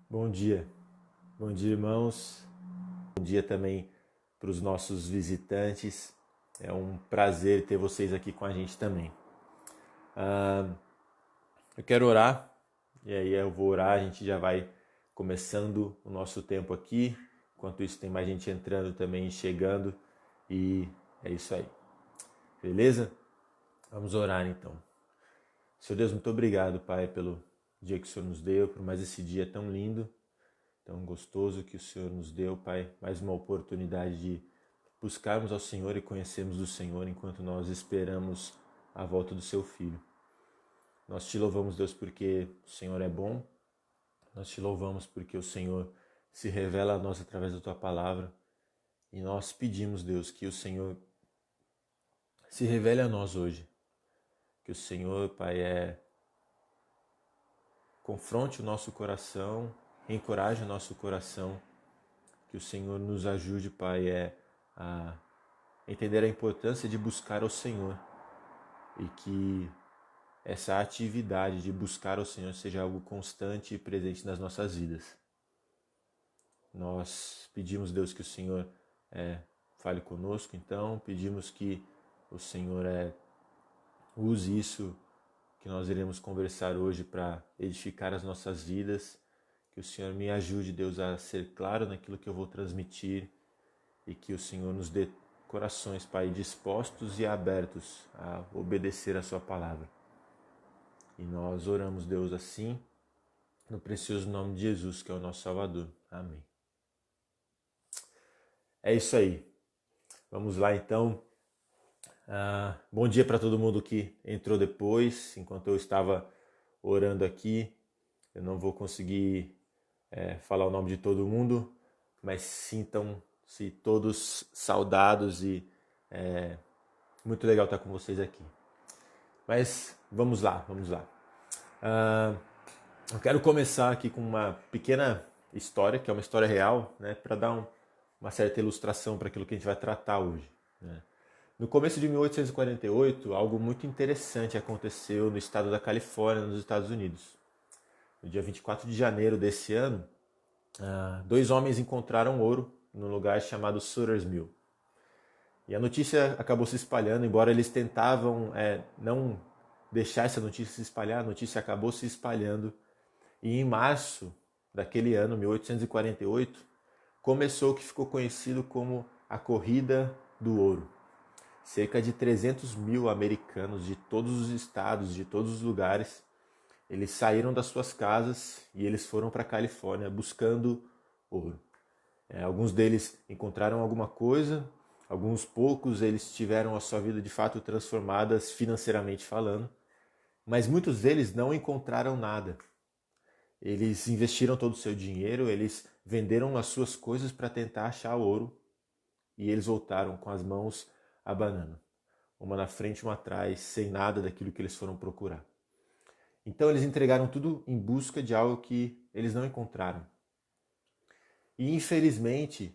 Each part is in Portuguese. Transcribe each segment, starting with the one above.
Bom dia, irmãos. Bom dia também para os nossos visitantes. É um prazer ter vocês aqui com a gente também. Eu quero orar, e aí eu vou orar, a gente já vai começando o nosso tempo aqui. Enquanto isso, tem mais gente entrando também, chegando, e é isso aí. Beleza? Vamos orar então. Senhor Deus, muito obrigado, Pai, pelo dia que o Senhor nos deu, por mais esse dia tão lindo, tão gostoso que o Senhor nos deu, Pai, mais uma oportunidade de buscarmos ao Senhor e conhecermos o Senhor enquanto nós esperamos a volta do Seu Filho. Nós te louvamos, Deus, porque o Senhor é bom, nós te louvamos porque o Senhor se revela a nós através da Tua Palavra e nós pedimos, Deus, que o Senhor se revele a nós hoje, que o Senhor, Pai, confronte o nosso coração, encoraje o nosso coração, que o Senhor nos ajude, Pai, a entender a importância de buscar ao Senhor e que essa atividade de buscar ao Senhor seja algo constante e presente nas nossas vidas. Nós pedimos, Deus, que o Senhor fale conosco, então, pedimos que o Senhor use isso que nós iremos conversar hoje para edificar as nossas vidas, que o Senhor me ajude, Deus, a ser claro naquilo que eu vou transmitir e que o Senhor nos dê corações, Pai, dispostos e abertos a obedecer a Sua palavra. E nós oramos, Deus, assim, no precioso nome de Jesus, que é o nosso Salvador. Amém. É isso aí. Vamos lá, então. Bom dia para todo mundo que entrou depois. Enquanto eu estava orando aqui, eu não vou conseguir falar o nome de todo mundo, mas sintam-se todos saudados e muito legal estar com vocês aqui. Mas vamos lá. Eu quero começar aqui com uma pequena história, que é uma história real, né, para dar uma certa ilustração para aquilo que a gente vai tratar hoje. Né? No começo de 1848, algo muito interessante aconteceu no estado da Califórnia, nos Estados Unidos. No dia 24 de janeiro desse ano, dois homens encontraram ouro num lugar chamado Sutter's Mill. E a notícia acabou se espalhando, embora eles tentavam não deixar essa notícia se espalhar, a notícia acabou se espalhando. E em março daquele ano, 1848, começou o que ficou conhecido como a Corrida do Ouro. Cerca de 300 mil americanos de todos os estados, de todos os lugares, eles saíram das suas casas e eles foram para a Califórnia buscando ouro. Alguns deles encontraram alguma coisa, alguns poucos eles tiveram a sua vida de fato transformadas financeiramente falando, mas muitos deles não encontraram nada. Eles investiram todo o seu dinheiro, eles venderam as suas coisas para tentar achar ouro e eles voltaram com as mãos abanando, uma na frente e uma atrás, sem nada daquilo que eles foram procurar. Então eles entregaram tudo em busca de algo que eles não encontraram. E infelizmente,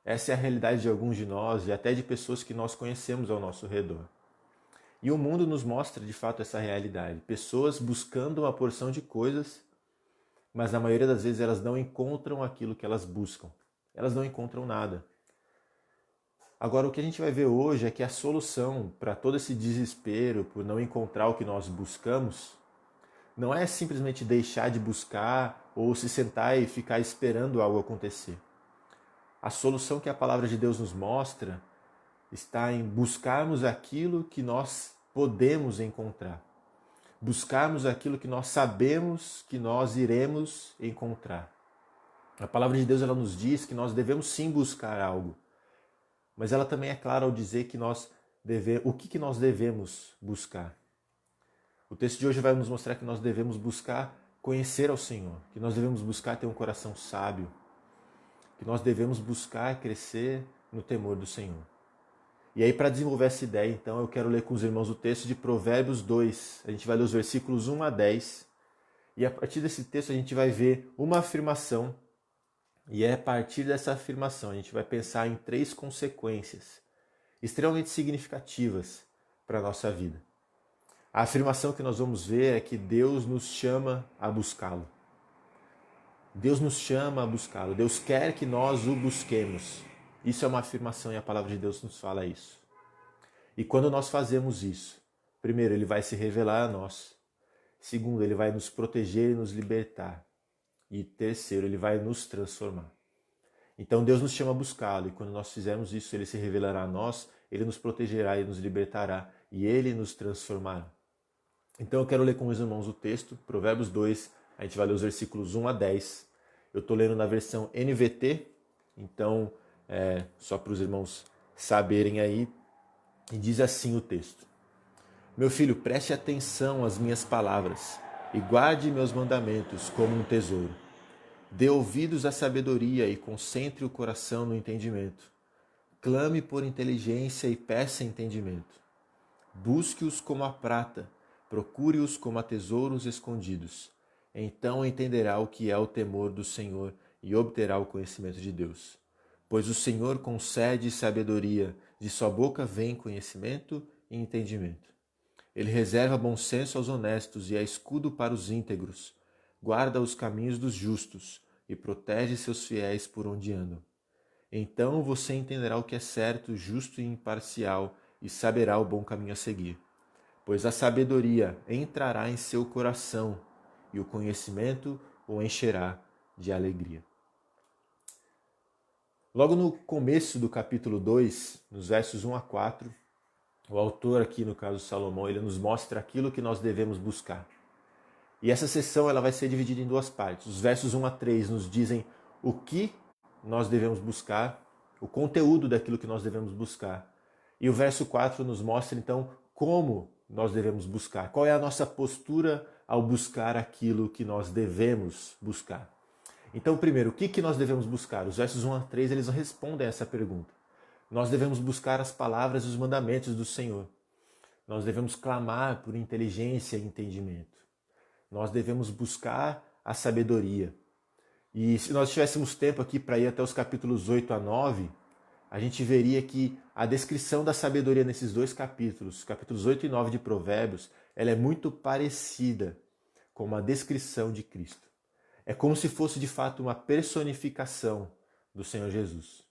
essa é a realidade de alguns de nós e até de pessoas que nós conhecemos ao nosso redor. E o mundo nos mostra de fato essa realidade. Pessoas buscando uma porção de coisas, mas na maioria das vezes elas não encontram aquilo que elas buscam. Elas não encontram nada. Agora, o que a gente vai ver hoje é que a solução para todo esse desespero por não encontrar o que nós buscamos não é simplesmente deixar de buscar ou se sentar e ficar esperando algo acontecer. A solução que a palavra de Deus nos mostra está em buscarmos aquilo que nós podemos encontrar. Buscarmos aquilo que nós sabemos que nós iremos encontrar. A palavra de Deus ela nos diz que nós devemos sim buscar algo, mas ela também é clara ao dizer que o que nós devemos buscar. O texto de hoje vai nos mostrar que nós devemos buscar conhecer ao Senhor, que nós devemos buscar ter um coração sábio, que nós devemos buscar crescer no temor do Senhor. E aí, para desenvolver essa ideia, então, eu quero ler com os irmãos o texto de Provérbios 2. A gente vai ler os versículos 1 a 10. E a partir desse texto a gente vai ver uma afirmação. E é a partir dessa afirmação a gente vai pensar em 3 consequências extremamente significativas para a nossa vida. A afirmação que nós vamos ver é que Deus nos chama a buscá-lo. Deus nos chama a buscá-lo. Deus quer que nós o busquemos. Isso é uma afirmação e a palavra de Deus nos fala isso. E quando nós fazemos isso, primeiro, ele vai se revelar a nós. Segundo, ele vai nos proteger e nos libertar. E terceiro, ele vai nos transformar. Então Deus nos chama a buscá-lo, e quando nós fizermos isso, ele se revelará a nós, ele nos protegerá e nos libertará, e ele nos transformará. Então eu quero ler com os irmãos o texto, Provérbios 2, a gente vai ler os versículos 1 a 10. Eu estou lendo na versão NVT, então só para os irmãos saberem aí, e diz assim o texto. Meu filho, preste atenção às minhas palavras e guarde meus mandamentos como um tesouro. Dê ouvidos à sabedoria e concentre o coração no entendimento. Clame por inteligência e peça entendimento. Busque-os como a prata, procure-os como a tesouros escondidos. Então entenderá o que é o temor do Senhor e obterá o conhecimento de Deus. Pois o Senhor concede sabedoria, de sua boca vem conhecimento e entendimento. Ele reserva bom senso aos honestos e é escudo para os íntegros. Guarda os caminhos dos justos e protege seus fiéis por onde andam. Então você entenderá o que é certo, justo e imparcial e saberá o bom caminho a seguir. Pois a sabedoria entrará em seu coração e o conhecimento o encherá de alegria. Logo no começo do capítulo 2, nos versos 1 a 4, o autor aqui, no caso Salomão, ele nos mostra aquilo que nós devemos buscar. E essa sessão ela vai ser dividida em duas partes. Os versos 1 a 3 nos dizem o que nós devemos buscar, o conteúdo daquilo que nós devemos buscar. E o verso 4 nos mostra, então, como nós devemos buscar. Qual é a nossa postura ao buscar aquilo que nós devemos buscar. Então, primeiro, o que nós devemos buscar? Os versos 1 a 3 eles respondem a essa pergunta. Nós devemos buscar as palavras e os mandamentos do Senhor. Nós devemos clamar por inteligência e entendimento. Nós devemos buscar a sabedoria. E se nós tivéssemos tempo aqui para ir até os capítulos 8 a 9, a gente veria que a descrição da sabedoria nesses dois capítulos, capítulos 8 e 9 de Provérbios, ela é muito parecida com uma descrição de Cristo. É como se fosse de fato uma personificação do Senhor Jesus.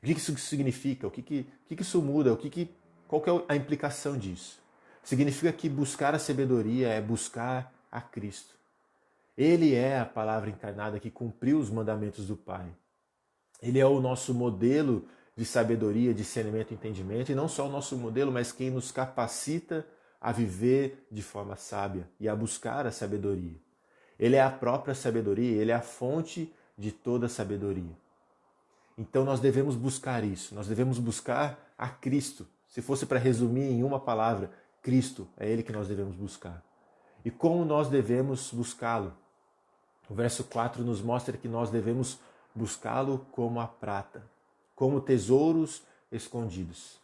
O que isso significa? O que isso muda? Qual que é a implicação disso? Significa que buscar a sabedoria é buscar a Cristo. Ele é a palavra encarnada que cumpriu os mandamentos do Pai. Ele é o nosso modelo de sabedoria, discernimento e entendimento, e não só o nosso modelo, mas quem nos capacita a viver de forma sábia e a buscar a sabedoria. Ele é a própria sabedoria, ele é a fonte de toda sabedoria. Então nós devemos buscar isso, nós devemos buscar a Cristo. Se fosse para resumir em uma palavra, Cristo, é Ele que nós devemos buscar. E como nós devemos buscá-lo? O verso 4 nos mostra que nós devemos buscá-lo como a prata, como tesouros escondidos.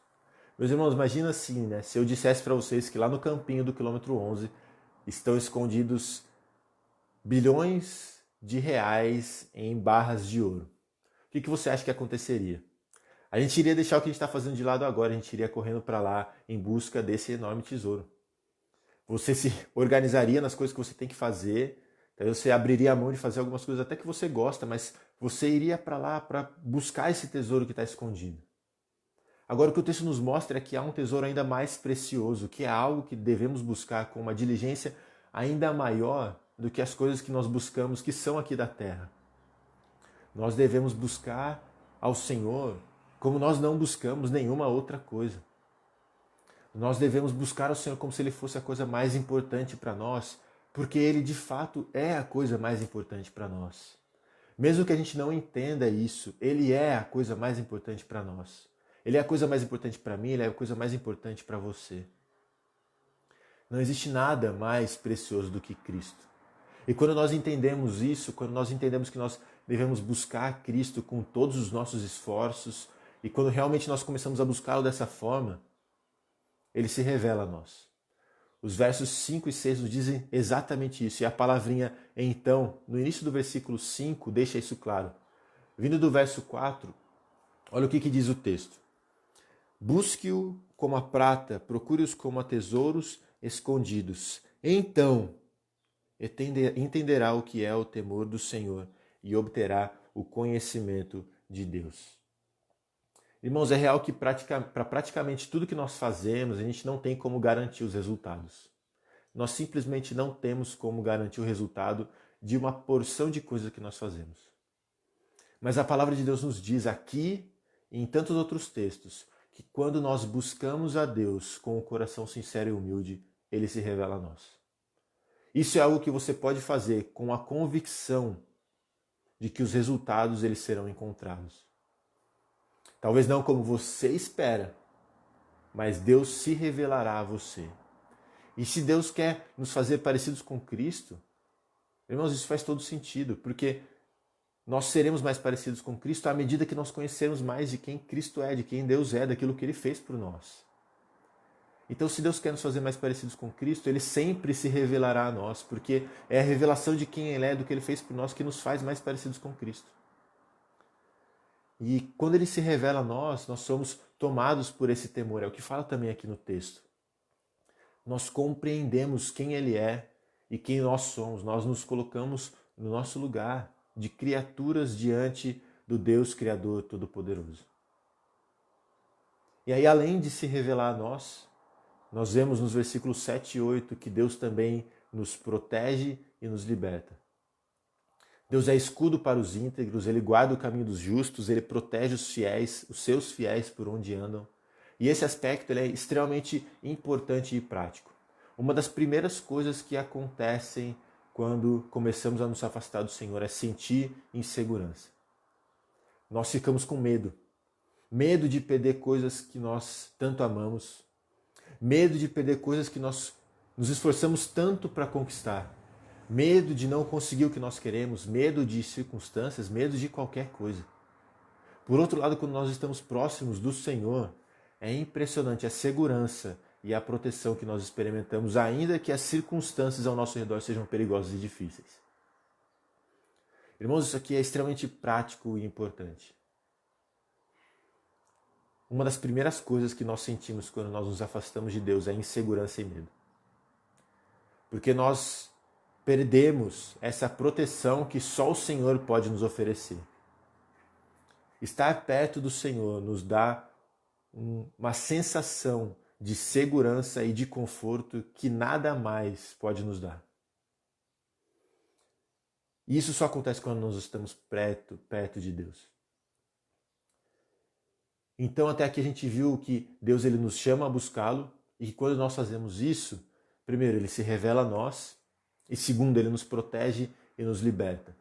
Meus irmãos, imagina assim, né? Se eu dissesse para vocês que lá no campinho do quilômetro 11 estão escondidos bilhões de reais em barras de ouro. O que você acha que aconteceria? A gente iria deixar o que a gente está fazendo de lado agora, a gente iria correndo para lá em busca desse enorme tesouro. Você se organizaria nas coisas que você tem que fazer, então você abriria a mão de fazer algumas coisas até que você gosta, mas você iria para lá para buscar esse tesouro que está escondido. Agora o que o texto nos mostra é que há um tesouro ainda mais precioso, que é algo que devemos buscar com uma diligência ainda maior do que as coisas que nós buscamos que são aqui da terra. Nós devemos buscar ao Senhor como nós não buscamos nenhuma outra coisa. Nós devemos buscar ao Senhor como se Ele fosse a coisa mais importante para nós, porque Ele de fato é a coisa mais importante para nós. Mesmo que a gente não entenda isso, Ele é a coisa mais importante para nós. Ele é a coisa mais importante para mim, Ele é a coisa mais importante para você. Não existe nada mais precioso do que Cristo. E quando nós entendemos isso, quando nós entendemos que nós devemos buscar Cristo com todos os nossos esforços, e quando realmente nós começamos a buscá-lo dessa forma, Ele se revela a nós. Os versos 5 e 6 nos dizem exatamente isso. E a palavrinha então, no início do versículo 5, deixa isso claro. Vindo do verso 4, olha o que diz o texto. Busque-o como a prata, procure-os como a tesouros escondidos. Então entenderá o que é o temor do Senhor e obterá o conhecimento de Deus. Irmãos, é real que para praticamente tudo que nós fazemos, a gente não tem como garantir os resultados. Nós simplesmente não temos como garantir o resultado de uma porção de coisas que nós fazemos. Mas a palavra de Deus nos diz aqui e em tantos outros textos que quando nós buscamos a Deus com o coração sincero e humilde, Ele se revela a nós. Isso é algo que você pode fazer com a convicção de que os resultados eles serão encontrados. Talvez não como você espera, mas Deus se revelará a você. E se Deus quer nos fazer parecidos com Cristo, irmãos, isso faz todo sentido, porque nós seremos mais parecidos com Cristo à medida que nós conhecermos mais de quem Cristo é, de quem Deus é, daquilo que Ele fez por nós. Então, se Deus quer nos fazer mais parecidos com Cristo, Ele sempre se revelará a nós, porque é a revelação de quem Ele é, do que Ele fez por nós, que nos faz mais parecidos com Cristo. E quando Ele se revela a nós, nós somos tomados por esse temor. É o que fala também aqui no texto. Nós compreendemos quem Ele é e quem nós somos. Nós nos colocamos no nosso lugar de criaturas diante do Deus Criador Todo-Poderoso. E aí, além de se revelar a nós vemos nos versículos 7 e 8 que Deus também nos protege e nos liberta. Deus é escudo para os íntegros, Ele guarda o caminho dos justos, Ele protege os fiéis, os seus fiéis por onde andam. E esse aspecto ele é extremamente importante e prático. Uma das primeiras coisas que acontecem quando começamos a nos afastar do Senhor é sentir insegurança. Nós ficamos com medo. Medo de perder coisas que nós tanto amamos. Medo de perder coisas que nós nos esforçamos tanto para conquistar. Medo de não conseguir o que nós queremos. Medo de circunstâncias. Medo de qualquer coisa. Por outro lado, quando nós estamos próximos do Senhor, é impressionante a segurança e a proteção que nós experimentamos, ainda que as circunstâncias ao nosso redor sejam perigosas e difíceis. Irmãos, isso aqui é extremamente prático e importante. Uma das primeiras coisas que nós sentimos quando nós nos afastamos de Deus é insegurança e medo. Porque nós perdemos essa proteção que só o Senhor pode nos oferecer. Estar perto do Senhor nos dá uma sensação de segurança e de conforto que nada mais pode nos dar. E isso só acontece quando nós estamos perto de Deus. Então até aqui a gente viu que Deus ele nos chama a buscá-lo e que quando nós fazemos isso, primeiro ele se revela a nós e segundo ele nos protege e nos liberta.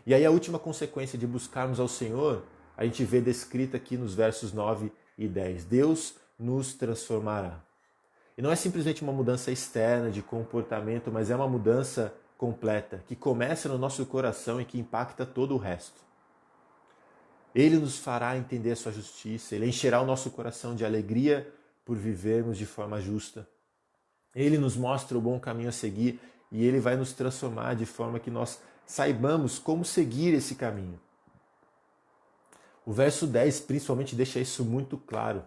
E aí a última consequência de buscarmos ao Senhor, a gente vê descrita aqui nos versos 9 e 10. Deus nos transformará. E não é simplesmente uma mudança externa de comportamento, mas é uma mudança completa, que começa no nosso coração e que impacta todo o resto. Ele nos fará entender a sua justiça, Ele encherá o nosso coração de alegria por vivermos de forma justa. Ele nos mostra o bom caminho a seguir e Ele vai nos transformar de forma que nós saibamos como seguir esse caminho. O verso 10 principalmente deixa isso muito claro.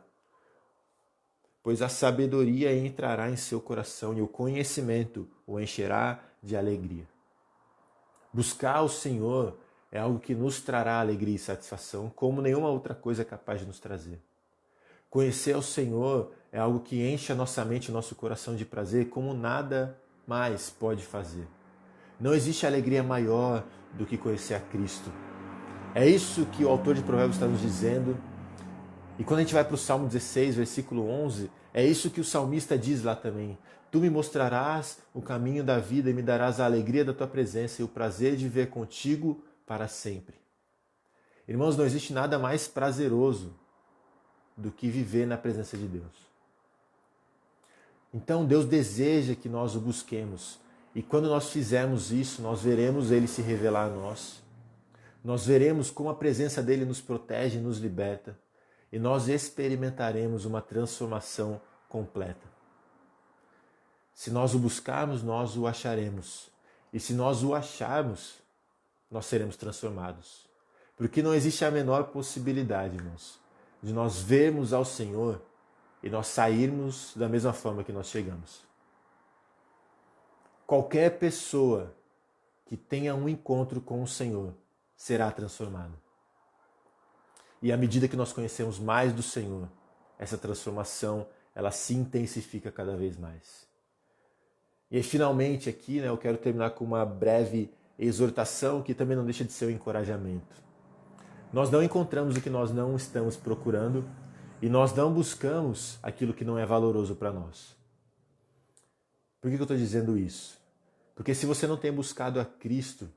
Pois a sabedoria entrará em seu coração e o conhecimento o encherá de alegria. Buscar o Senhor é algo que nos trará alegria e satisfação, como nenhuma outra coisa é capaz de nos trazer. Conhecer o Senhor é algo que enche a nossa mente e o nosso coração de prazer, como nada mais pode fazer. Não existe alegria maior do que conhecer a Cristo. É isso que o autor de Provérbios está nos dizendo. E quando a gente vai para o Salmo 16, versículo 11, é isso que o salmista diz lá também. Tu me mostrarás o caminho da vida e me darás a alegria da tua presença e o prazer de viver contigo para sempre. Irmãos, não existe nada mais prazeroso do que viver na presença de Deus. Então Deus deseja que nós o busquemos. E quando nós fizermos isso, nós veremos Ele se revelar a nós. Nós veremos como a presença dEle nos protege e nos liberta. E nós experimentaremos uma transformação completa. Se nós o buscarmos, nós o acharemos. E se nós o acharmos, nós seremos transformados. Porque não existe a menor possibilidade, irmãos, de nós vermos ao Senhor e nós sairmos da mesma forma que nós chegamos. Qualquer pessoa que tenha um encontro com o Senhor será transformado. E à medida que nós conhecemos mais do Senhor, essa transformação, ela se intensifica cada vez mais. E aí, finalmente aqui, eu quero terminar com uma breve exortação que também não deixa de ser um encorajamento. Nós não encontramos o que nós não estamos procurando e nós não buscamos aquilo que não é valoroso para nós. Por que eu estou dizendo isso? Porque se você não tem buscado a Cristo,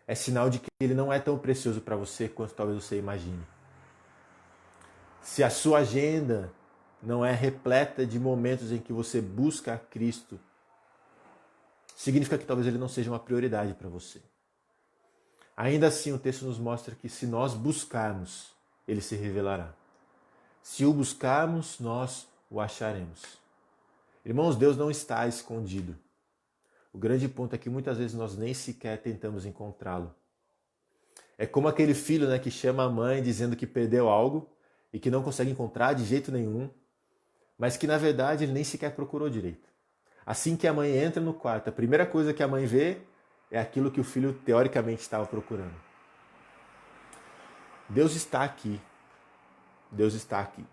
é sinal de que Ele não é tão precioso para você quanto talvez você imagine. Se a sua agenda não é repleta de momentos em que você busca a Cristo, significa que talvez Ele não seja uma prioridade para você. Ainda assim, o texto nos mostra que se nós buscarmos, Ele se revelará. Se o buscarmos, nós o acharemos. Irmãos, Deus não está escondido. O grande ponto é que muitas vezes nós nem sequer tentamos encontrá-lo. É como aquele filho, que chama a mãe dizendo que perdeu algo e que não consegue encontrar de jeito nenhum, mas que na verdade ele nem sequer procurou direito. Assim que a mãe entra no quarto, a primeira coisa que a mãe vê é aquilo que o filho teoricamente estava procurando. Deus está aqui. Deus está aqui.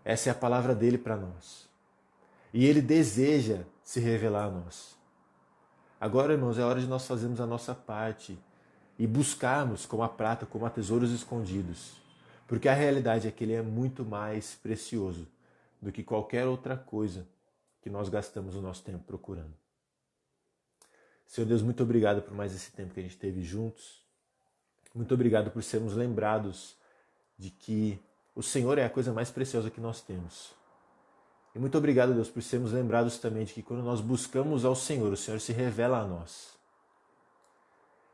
Essa é a palavra dele para nós. E ele deseja se revelar a nós. Agora, irmãos, é hora de nós fazermos a nossa parte e buscarmos como a prata, como a tesouros escondidos. Porque a realidade é que ele é muito mais precioso do que qualquer outra coisa que nós gastamos o nosso tempo procurando. Senhor Deus, muito obrigado por mais esse tempo que a gente teve juntos. Muito obrigado por sermos lembrados de que o Senhor é a coisa mais preciosa que nós temos. E muito obrigado, Deus, por sermos lembrados também de que quando nós buscamos ao Senhor, o Senhor se revela a nós.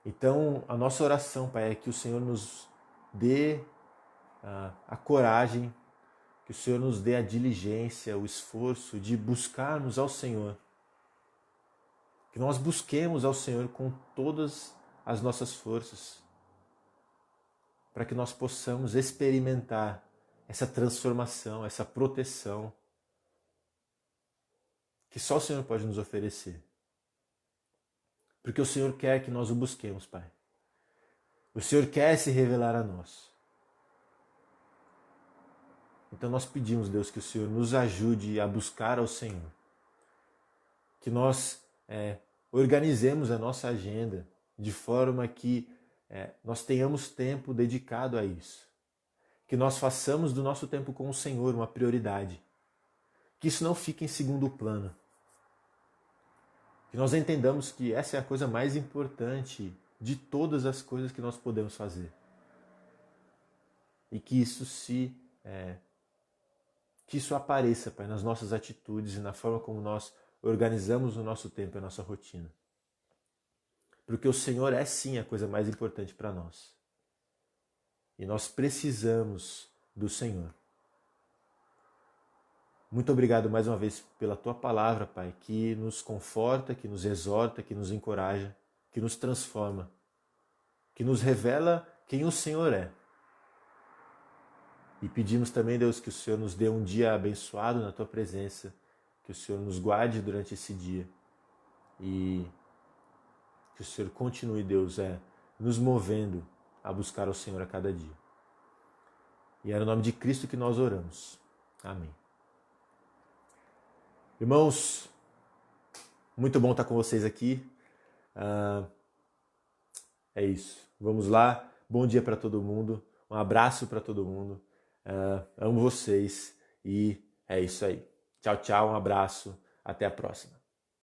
Então, a nossa oração, Pai, é que o Senhor nos dê a coragem, que o Senhor nos dê a diligência, o esforço de buscarmos ao Senhor. Que nós busquemos ao Senhor com todas as nossas forças, para que nós possamos experimentar essa transformação, essa proteção que só o Senhor pode nos oferecer. Porque o Senhor quer que nós o busquemos, Pai. O Senhor quer se revelar a nós. Então nós pedimos, Deus, que o Senhor nos ajude a buscar ao Senhor. Que nós organizemos a nossa agenda de forma que nós tenhamos tempo dedicado a isso. Que nós façamos do nosso tempo com o Senhor uma prioridade. Que isso não fique em segundo plano. Que nós entendamos que essa é a coisa mais importante de todas as coisas que nós podemos fazer. E que isso apareça, Pai, nas nossas atitudes e na forma como nós organizamos o nosso tempo e a nossa rotina. Porque o Senhor é sim a coisa mais importante para nós. E nós precisamos do Senhor. Muito obrigado mais uma vez pela Tua palavra, Pai, que nos conforta, que nos exorta, que nos encoraja, que nos transforma, que nos revela quem o Senhor é. E pedimos também, Deus, que o Senhor nos dê um dia abençoado na Tua presença, que o Senhor nos guarde durante esse dia e que o Senhor continue, Deus, nos movendo a buscar o Senhor a cada dia. E é no nome de Cristo que nós oramos. Amém. Irmãos, muito bom estar com vocês aqui. É isso. Vamos lá. Bom dia para todo mundo. Um abraço para todo mundo. Amo vocês e é isso aí. Tchau, tchau. Um abraço. Até a próxima.